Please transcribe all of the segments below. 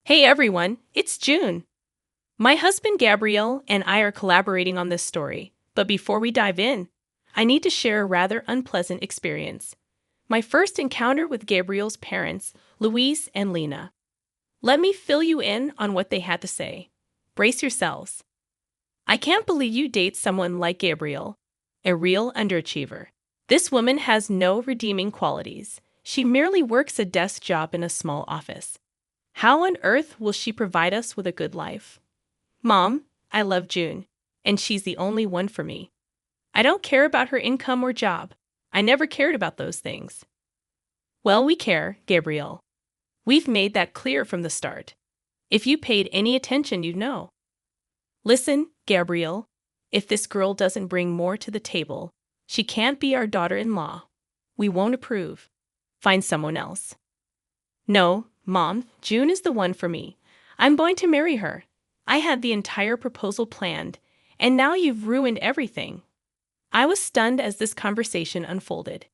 Hey everyone, it's June. My husband Gabrielle and I are collaborating on this story, but before we dive in, I need to share a rather unpleasant experience. My first encounter with Gabrielle's parents, Louise and Lena. Let me fill you in on what they had to say. Brace yourselves. I can't believe you date someone like Gabrielle, a real underachiever. This woman has no redeeming qualities. She merely works a desk job in a small office. How on earth will she provide us with a good life? Mom, I love June, and she's the only one for me. I don't care about her income or job. I never cared about those things. Well, we care, Gabrielle. We've made that clear from the start. If you paid any attention, you'd know. Listen, Gabrielle, if this girl doesn't bring more to the table, she can't be our daughter-in-law. We won't approve. Find someone else. No, Mom, June is the one for me. I'm going to marry her. I had the entire proposal planned, and now you've ruined everything. I was stunned as this conversation unfolded.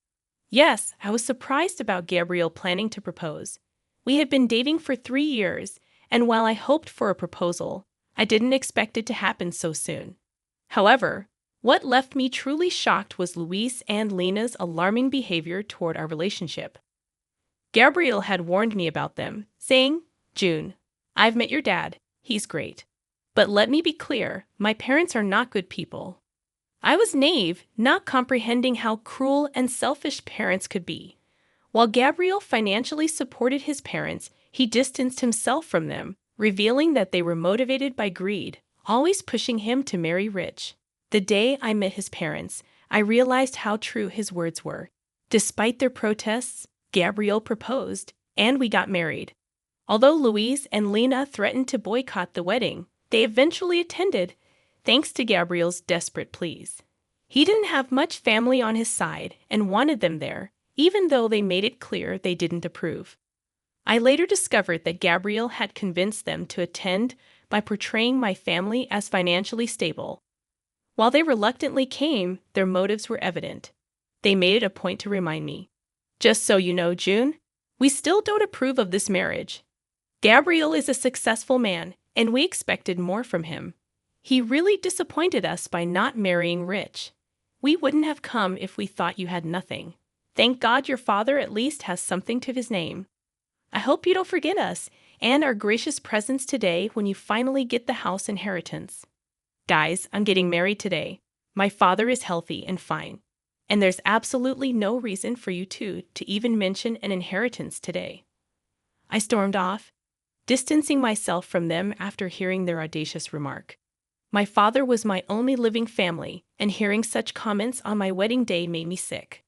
Yes, I was surprised about Gabrielle planning to propose. We had been dating for 3 years, and while I hoped for a proposal, I didn't expect it to happen so soon. However, what left me truly shocked was Louise and Lena's alarming behavior toward our relationship. Gabrielle had warned me about them, saying, June, I've met your dad. He's great. But let me be clear, my parents are not good people. I was naive, not comprehending how cruel and selfish parents could be. While Gabrielle financially supported his parents, he distanced himself from them, revealing that they were motivated by greed, always pushing him to marry rich. The day I met his parents, I realized how true his words were. Despite their protests, Gabrielle proposed, and we got married. Although Louise and Lena threatened to boycott the wedding, they eventually attended, thanks to Gabrielle's desperate pleas. He didn't have much family on his side and wanted them there, even though they made it clear they didn't approve. I later discovered that Gabrielle had convinced them to attend by portraying my family as financially stable. While they reluctantly came, their motives were evident. They made it a point to remind me. Just so you know, June, we still don't approve of this marriage. Gabrielle is a successful man, and we expected more from him. He really disappointed us by not marrying rich. We wouldn't have come if we thought you had nothing. Thank God your father at least has something to his name. I hope you don't forget us and our gracious presence today when you finally get the house inheritance. Guys, I'm getting married today. My father is healthy and fine. And there's absolutely no reason for you two to even mention an inheritance today. I stormed off, distancing myself from them after hearing their audacious remark. My father was my only living family, and hearing such comments on my wedding day made me sick.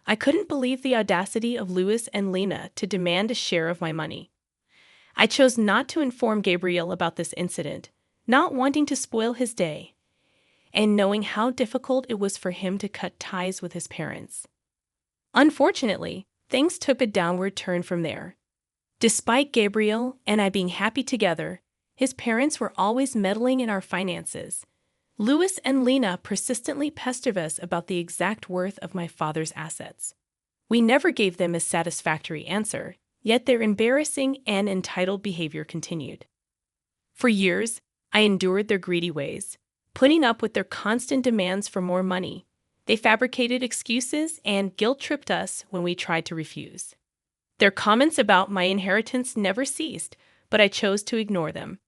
I couldn't believe the audacity of Louis and Lena to demand a share of my money. I chose not to inform Gabrielle about this incident, not wanting to spoil his day, and knowing how difficult it was for him to cut ties with his parents. Unfortunately, things took a downward turn from there. Despite Gabrielle and I being happy together, his parents were always meddling in our finances. Louis and Lena persistently pestered us about the exact worth of my father's assets. We never gave them a satisfactory answer, yet their embarrassing and entitled behavior continued. For years, I endured their greedy ways, putting up with their constant demands for more money. They fabricated excuses and guilt-tripped us when we tried to refuse. Their comments about my inheritance never ceased, but I chose to ignore them.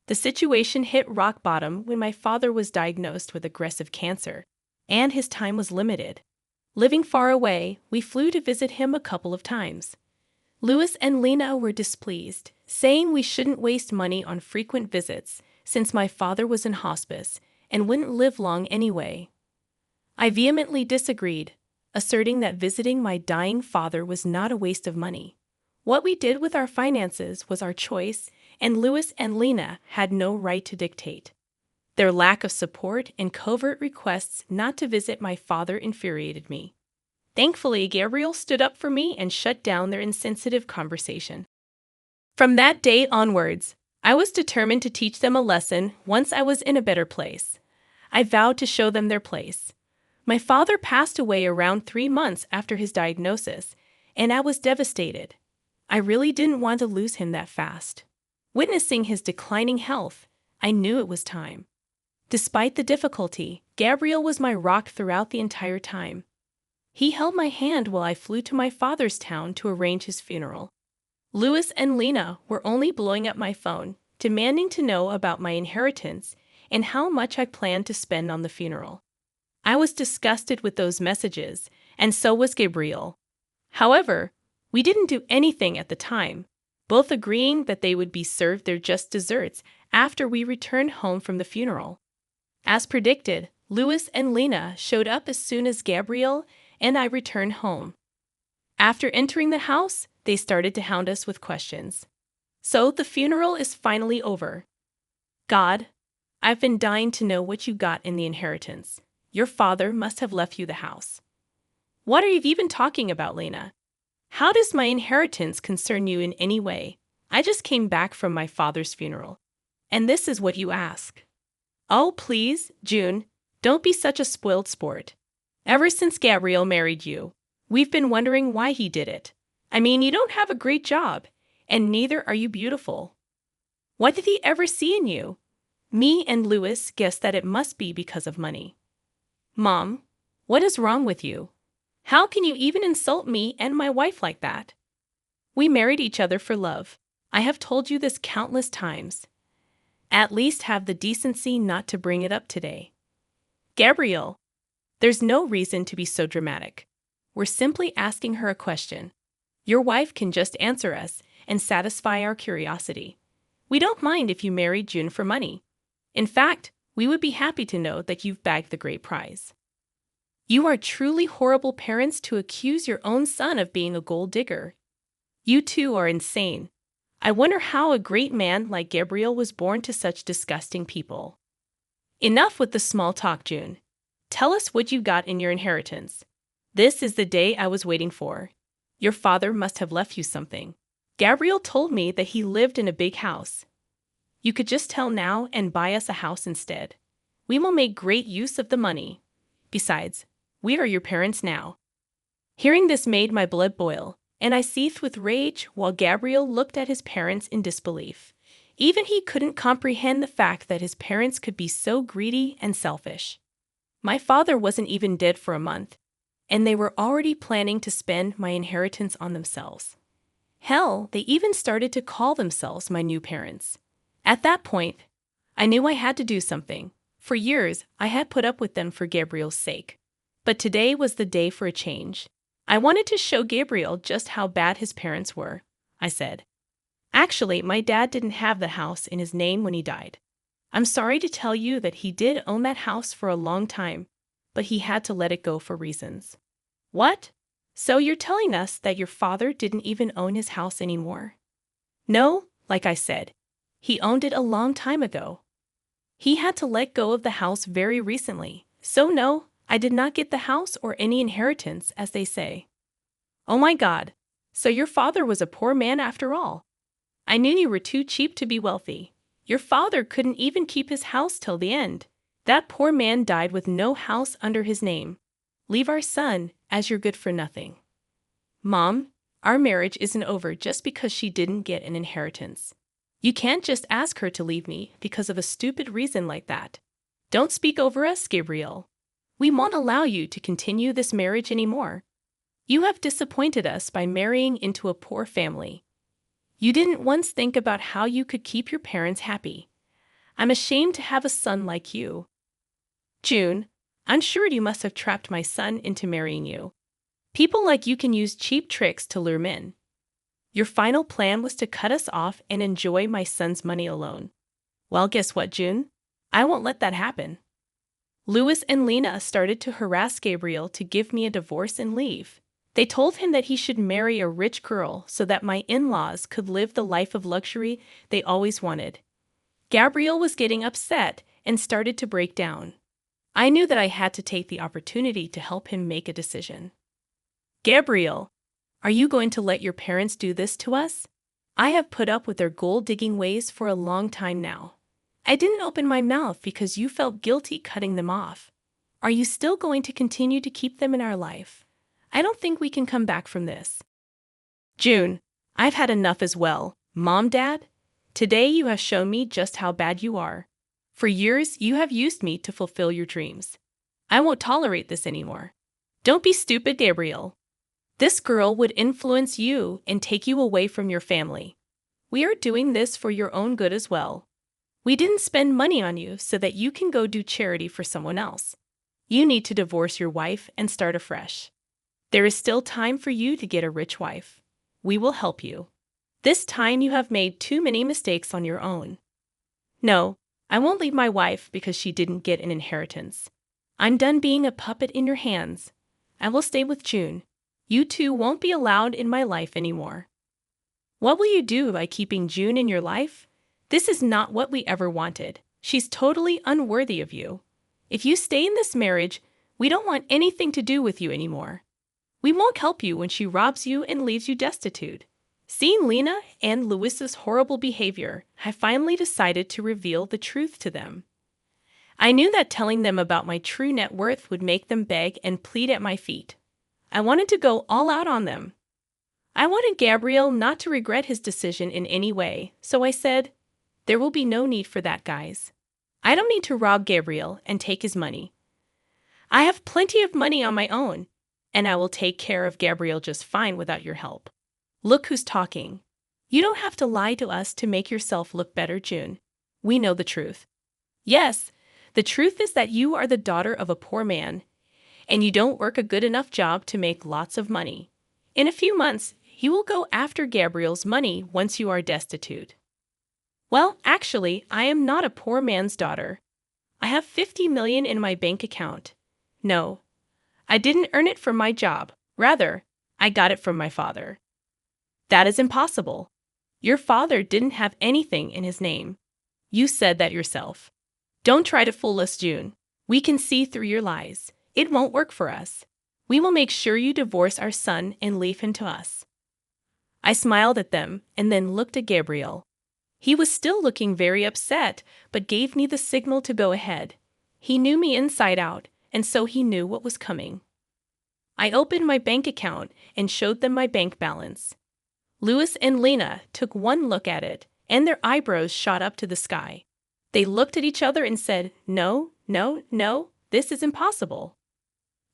The situation hit rock bottom when my father was diagnosed with aggressive cancer, and his time was limited. Living far away, we flew to visit him a couple of times. Louis and Lena were displeased, saying we shouldn't waste money on frequent visits since my father was in hospice and wouldn't live long anyway. I vehemently disagreed, asserting that visiting my dying father was not a waste of money. What we did with our finances was our choice, and Louis and Lena had no right to dictate. Their lack of support and covert requests not to visit my father infuriated me. Thankfully, Gabrielle stood up for me and shut down their insensitive conversation. From that day onwards, I was determined to teach them a lesson once I was in a better place. I vowed to show them their place. My father passed away around 3 months after his diagnosis, and I was devastated. I really didn't want to lose him that fast. Witnessing his declining health, I knew it was time. Despite the difficulty, Gabriel was my rock throughout the entire time. He held my hand while I flew to my father's town to arrange his funeral. Louis and Lena were only blowing up my phone, demanding to know about my inheritance and how much I planned to spend on the funeral. I was disgusted with those messages, and so was Gabriel. However, we didn't do anything at the time, both agreeing that they would be served their just desserts after we returned home from the funeral. As predicted, Louis and Lena showed up as soon as Gabriel and I returned home. After entering the house, they started to hound us with questions. So the funeral is finally over. God, I've been dying to know what you got in the inheritance. Your father must have left you the house. What are you even talking about, Lena? How does my inheritance concern you in any way? I just came back from my father's funeral. And this is what you ask. Oh, please, June, don't be such a spoiled sport. Ever since Gabriel married you, we've been wondering why he did it. I mean, you don't have a great job, and neither are you beautiful. What did he ever see in you? Me and Louis guessed that it must be because of money. Mom, what is wrong with you? How can you even insult me and my wife like that? We married each other for love. I have told you this countless times. At least have the decency not to bring it up today. Gabriel, there's no reason to be so dramatic. We're simply asking her a question. Your wife can just answer us and satisfy our curiosity. We don't mind if you marry June for money. In fact, we would be happy to know that you've bagged the great prize. You are truly horrible parents to accuse your own son of being a gold digger. You two are insane. I wonder how a great man like Gabriel was born to such disgusting people. Enough with the small talk, June. Tell us what you got in your inheritance. This is the day I was waiting for. Your father must have left you something. Gabriel told me that he lived in a big house. You could just tell now and buy us a house instead. We will make great use of the money. Besides, we are your parents now. Hearing this made my blood boil, and I seethed with rage while Gabriel looked at his parents in disbelief. Even he couldn't comprehend the fact that his parents could be so greedy and selfish. My father wasn't even dead for a month, and they were already planning to spend my inheritance on themselves. Hell, they even started to call themselves my new parents. At that point, I knew I had to do something. For years, I had put up with them for Gabriel's sake. But today was the day for a change. I wanted to show Gabriel just how bad his parents were, I said. Actually, my dad didn't have the house in his name when he died. I'm sorry to tell you that he did own that house for a long time, but he had to let it go for reasons. What? So you're telling us that your father didn't even own his house anymore? No, like I said, he owned it a long time ago. He had to let go of the house very recently, so no, I did not get the house or any inheritance, as they say. Oh my God, so your father was a poor man after all. I knew you were too cheap to be wealthy. Your father couldn't even keep his house till the end. That poor man died with no house under his name. Leave our son, as you're good for nothing. Mom, our marriage isn't over just because she didn't get an inheritance. You can't just ask her to leave me because of a stupid reason like that. Don't speak over us, Gabriel. We won't allow you to continue this marriage anymore. You have disappointed us by marrying into a poor family. You didn't once think about how you could keep your parents happy. I'm ashamed to have a son like you. June, I'm sure you must have trapped my son into marrying you. People like you can use cheap tricks to lure men. Your final plan was to cut us off and enjoy my son's money alone. Well, guess what, June? I won't let that happen. Louis and Lena started to harass Gabriel to give me a divorce and leave. They told him that he should marry a rich girl so that my in-laws could live the life of luxury they always wanted. Gabriel was getting upset and started to break down. I knew that I had to take the opportunity to help him make a decision. Gabriel, are you going to let your parents do this to us? I have put up with their gold-digging ways for a long time now. I didn't open my mouth because you felt guilty cutting them off. Are you still going to continue to keep them in our life? I don't think we can come back from this. June, I've had enough as well. Mom, Dad, Today you have shown me just how bad you are. For years, you have used me to fulfill your dreams. I won't tolerate this anymore. Don't be stupid, Gabriel. This girl would influence you and take you away from your family. We are doing this for your own good as well. We didn't spend money on you so that you can go do charity for someone else. You need to divorce your wife and start afresh. There is still time for you to get a rich wife. We will help you. This time you have made too many mistakes on your own. No, I won't leave my wife because she didn't get an inheritance. I'm done being a puppet in your hands. I will stay with June. You two won't be allowed in my life anymore. What will you do by keeping June in your life? This is not what we ever wanted. She's totally unworthy of you. If you stay in this marriage, we don't want anything to do with you anymore. We won't help you when she robs you and leaves you destitute. Seeing Lena and Louisa's horrible behavior, I finally decided to reveal the truth to them. I knew that telling them about my true net worth would make them beg and plead at my feet. I wanted to go all out on them. I wanted Gabriel not to regret his decision in any way, so I said, "There will be no need for that, guys. I don't need to rob Gabriel and take his money. I have plenty of money on my own, and I will take care of Gabriel just fine without your help. Look who's talking. You don't have to lie to us to make yourself look better, June. We know the truth. Yes, the truth is that you are the daughter of a poor man, and you don't work a good enough job to make lots of money. In a few months, you will go after Gabriel's money once you are destitute." Well, actually, I am not a poor man's daughter. I have 50 million in my bank account. No, I didn't earn it from my job. Rather, I got it from my father. That is impossible. Your father didn't have anything in his name. You said that yourself. Don't try to fool us, June. We can see through your lies. It won't work for us. We will make sure you divorce our son and leave him to us. I smiled at them and then looked at Gabriel. He was still looking very upset, but gave me the signal to go ahead. He knew me inside out, and so he knew what was coming. I opened my bank account and showed them my bank balance. Louis and Lena took one look at it, and their eyebrows shot up to the sky. They looked at each other and said, "No, no, no, this is impossible.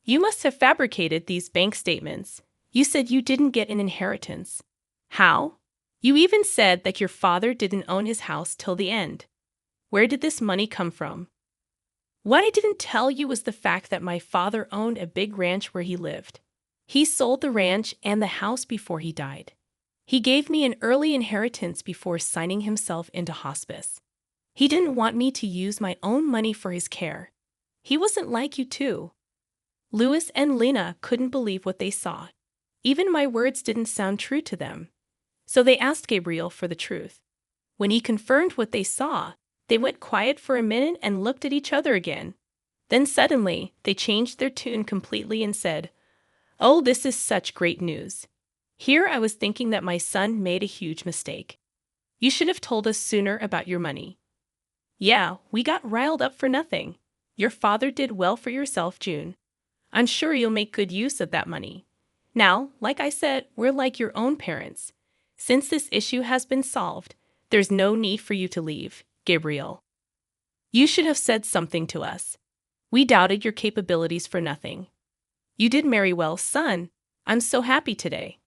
You must have fabricated these bank statements. You said you didn't get an inheritance. How? You even said that your father didn't own his house till the end. Where did this money come from?" What I didn't tell you was the fact that my father owned a big ranch where he lived. He sold the ranch and the house before he died. He gave me an early inheritance before signing himself into hospice. He didn't want me to use my own money for his care. He wasn't like you too. Louis and Lena couldn't believe what they saw. Even my words didn't sound true to them. So they asked Gabriel for the truth. When he confirmed what they saw, they went quiet for a minute and looked at each other again. Then suddenly, they changed their tune completely and said, "Oh, this is such great news. Here I was thinking that my son made a huge mistake. You should have told us sooner about your money." "Yeah, we got riled up for nothing. Your father did well for yourself, June. I'm sure you'll make good use of that money. Now, like I said, we're like your own parents. Since this issue has been solved, there's no need for you to leave, Gabriel. You should have said something to us. We doubted your capabilities for nothing. You did marry well, son. I'm so happy today."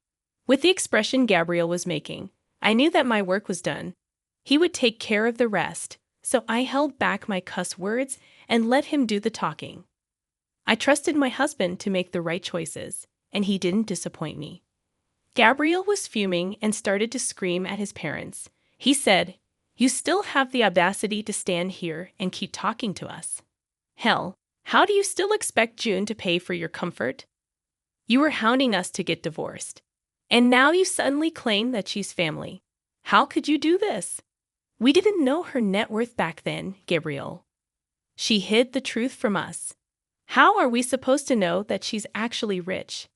With the expression Gabriel was making, I knew that my work was done. He would take care of the rest, so I held back my cuss words and let him do the talking. I trusted my husband to make the right choices, and he didn't disappoint me. Gabriel was fuming and started to scream at his parents. He said, "You still have the audacity to stand here and keep talking to us. Hell, how do you still expect June to pay for your comfort? You were hounding us to get divorced. And now you suddenly claim that she's family. How could you do this? We didn't know her net worth back then, Gabriel. She hid the truth from us. How are we supposed to know that she's actually rich?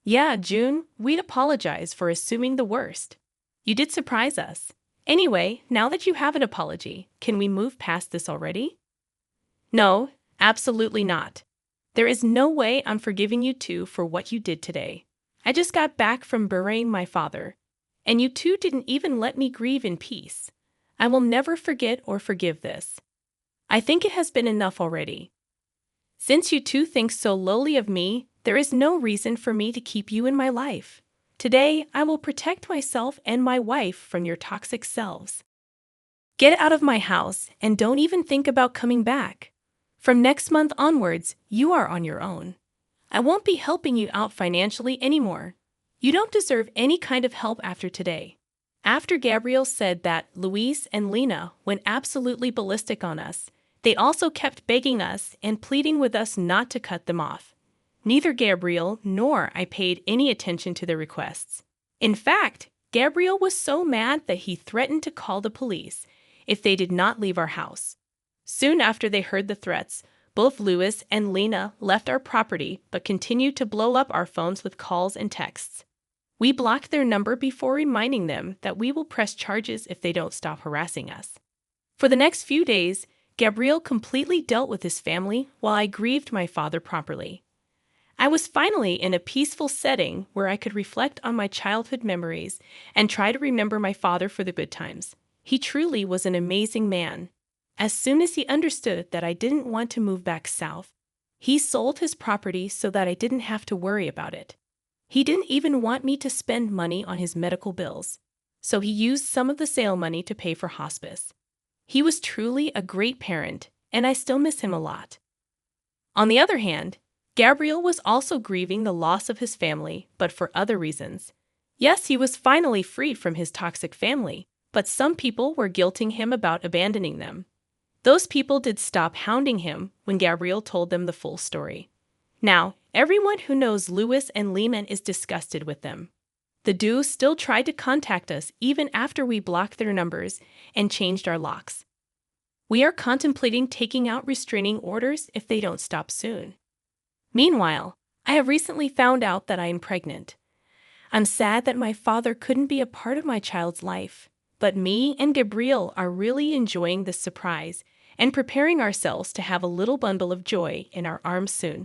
Yeah, June, we'd apologize for assuming the worst. You did surprise us. Anyway, now that you have an apology, can we move past this already?" "No, absolutely not. There is no way I'm forgiving you two for what you did today. I just got back from burying my father, and you two didn't even let me grieve in peace. I will never forget or forgive this. I think it has been enough already. Since you two think so lowly of me, there is no reason for me to keep you in my life. Today, I will protect myself and my wife from your toxic selves. Get out of my house and don't even think about coming back. From next month onwards, you are on your own. I won't be helping you out financially anymore. You don't deserve any kind of help after today. After Gabriel said that, Luis and Lena went absolutely ballistic on us. They also kept begging us and pleading with us not to cut them off. Neither Gabriel nor I paid any attention to their requests. In fact, Gabriel was so mad that he threatened to call the police if they did not leave our house. Soon after they heard the threats, both Luis and Lena left our property but continued to blow up our phones with calls and texts. We blocked their number before reminding them that we will press charges if they don't stop harassing us. For the next few days, Gabriel completely dealt with his family while I grieved my father properly. I was finally in a peaceful setting where I could reflect on my childhood memories and try to remember my father for the good times. He truly was an amazing man. As soon as he understood that I didn't want to move back south, he sold his property so that I didn't have to worry about it. He didn't even want me to spend money on his medical bills, so he used some of the sale money to pay for hospice. He was truly a great parent, and I still miss him a lot. On the other hand, Gabriel was also grieving the loss of his family, but for other reasons. Yes, he was finally freed from his toxic family, but some people were guilting him about abandoning them. Those people did stop hounding him when Gabriel told them the full story. Now, everyone who knows Luis and Lena is disgusted with them. The duo still tried to contact us even after we blocked their numbers and changed our locks. We are contemplating taking out restraining orders if they don't stop soon. Meanwhile, I have recently found out that I am pregnant. I'm sad that my father couldn't be a part of my child's life, but me and Gabriel are really enjoying this surprise and preparing ourselves to have a little bundle of joy in our arms soon.